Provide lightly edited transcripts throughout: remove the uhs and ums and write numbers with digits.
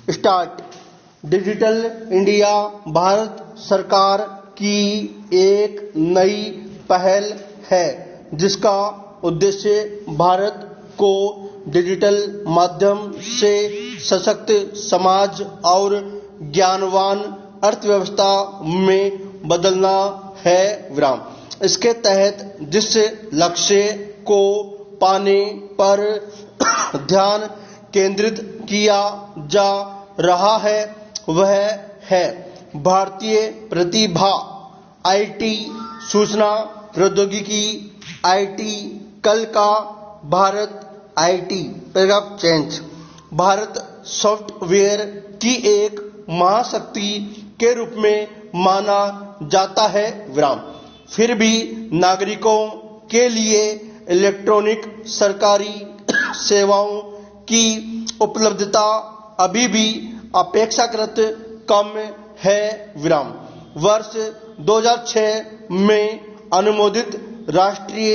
Start. Digital India Bharat सरकार की एक नई पहल है जिसका उद्देश्य भारत को डिजिटल माध्यम से सशक्त समाज और ज्ञानवान अर्थव्यवस्था में बदलना है। इसके तहत जिस लक्ष्य को पाने पर ध्यान केंद्रित किया जा रहा है वह है भारतीय प्रतिभा, आईटी, सूचना प्रौद्योगिकी, आईटी, कल का Bharat, IT. Paragraph change. Bharat software की एक महाशक्ति के रूप में माना जाता है। फिर भी नागरिकों के लिए इलेक्ट्रॉनिक सरकारी सेवाओं की उपलब्धता अभी भी अपेक्षाकृत कम है। वर्ष 2006 में अनुमोदित राष्ट्रीय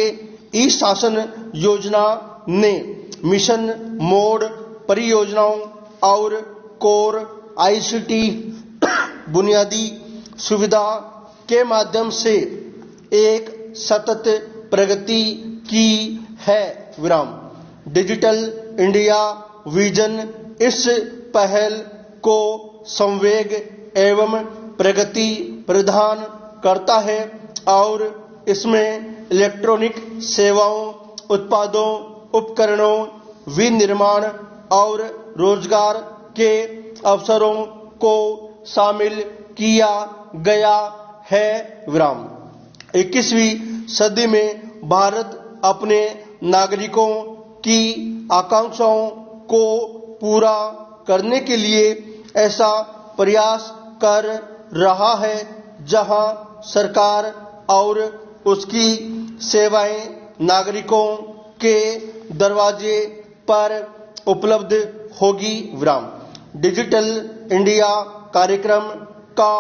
ई शासन योजना ने मिशन मोड परियोजनाओं और कोर आईसीटी बुनियादी सुविधा के माध्यम से एक सतत प्रगति की है। डिजिटल इंडिया विजन इस पहल को संवेग एवं प्रगति प्रदान करता है और इसमें इलेक्ट्रॉनिक सेवाओं, उत्पादों, उपकरणों, विनिर्माण और रोजगार के अवसरों को शामिल किया गया है। 21वीं सदी में भारत अपने नागरिकों की आकांक्षाओं को पूरा करने के लिए ऐसा प्रयास कर रहा है जहां सरकार और उसकी सेवाएं नागरिकों के दरवाजे पर उपलब्ध होगी। डिजिटल इंडिया कार्यक्रम का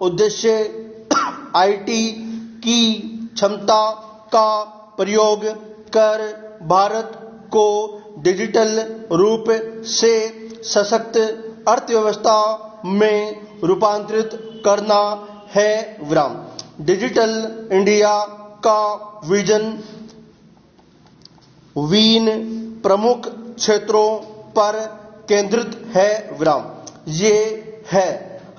उद्देश्य आईटी की क्षमता का प्रयोग कर भारत को डिजिटल रूप से सशक्त अर्थव्यवस्था में रूपांतरित करना है। डिजिटल इंडिया का विजन तीन प्रमुख क्षेत्रों पर केंद्रित है। ये है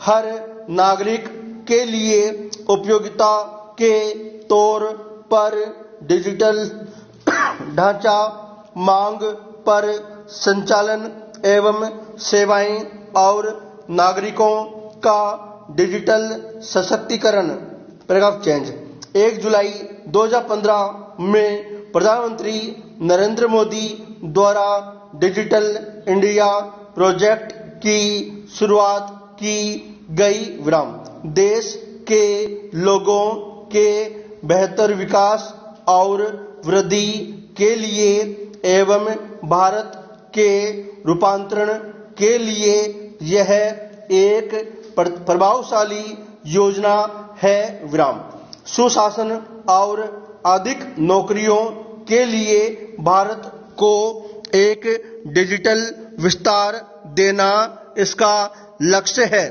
हर नागरिक के लिए उपयोगिता के तौर पर डिजिटल ढांचा, मांग पर संचालन एवं सेवाएं और नागरिकों का डिजिटल सशक्तिकरण। Paragraph change. 1 जुलाई 2015 में प्रधानमंत्री नरेंद्र मोदी द्वारा डिजिटल इंडिया प्रोजेक्ट की शुरुआत की गई। देश के लोगों के बेहतर विकास और वृद्धि के लिए एवं भारत के रूपांतरण के लिए यह एक प्रभावशाली योजना है। सुशासन और अधिक नौकरियों के लिए भारत को एक डिजिटल विस्तार देना इसका लक्ष्य है।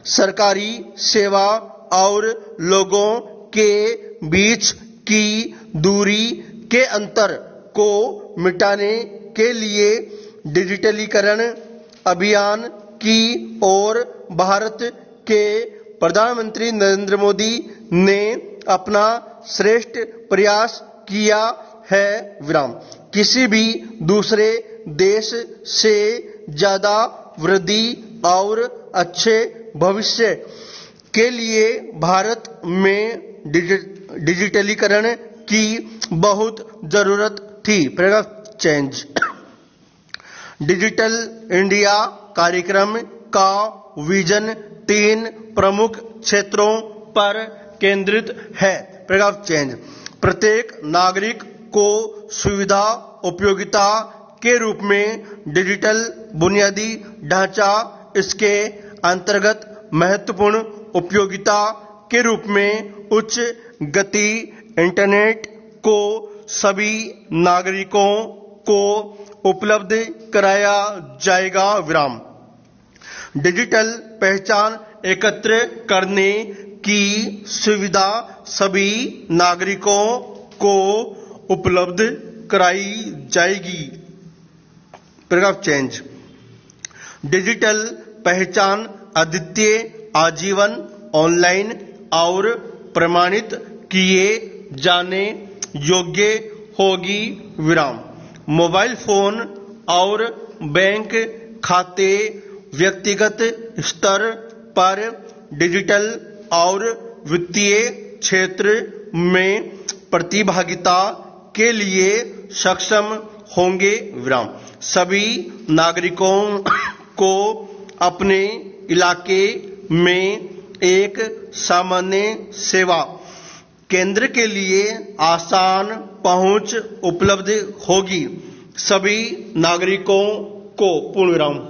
सरकारी सेवा और लोगों के बीच की दूरी के अंतर को मिटाने के लिए डिजिटलीकरण अभियान की ओर भारत के प्रधानमंत्री नरेंद्र मोदी ने अपना श्रेष्ठ प्रयास किया है। किसी भी दूसरे देश से ज्यादा वृद्धि और अच्छे भविष्य के लिए भारत में डिजिटलीकरण की बहुत जरूरत थी। Paragraph change. डिजिटल इंडिया कार्यक्रम का विजन 3 प्रमुख क्षेत्रों पर केंद्रित है। Paragraph change. प्रत्येक नागरिक को सुविधा उपयोगिता के रूप में डिजिटल बुनियादी ढांचा, इसके अंतर्गत महत्वपूर्ण उपयोगिता के रूप में उच्च गति इंटरनेट को सभी नागरिकों को उपलब्ध कराया जाएगा। डिजिटल पहचान एकत्र करने की सुविधा सभी नागरिकों को उपलब्ध कराई जाएगी। Paragraph change. डिजिटल पहचान अद्वितीय, आजीवन, ऑनलाइन और प्रमाणित किए जाने योग्य होगी। विराम। मोबाइल फोन और बैंक खाते व्यक्तिगत स्तर पर डिजिटल और वित्तीय क्षेत्र में प्रतिभागिता के लिए सक्षम होंगे। विराम। सभी नागरिकों को अपने इलाके में एक सामान्य सेवा केंद्र के लिए आसान पहुंच उपलब्ध होगी। सभी नागरिकों को पूर्ण विराम।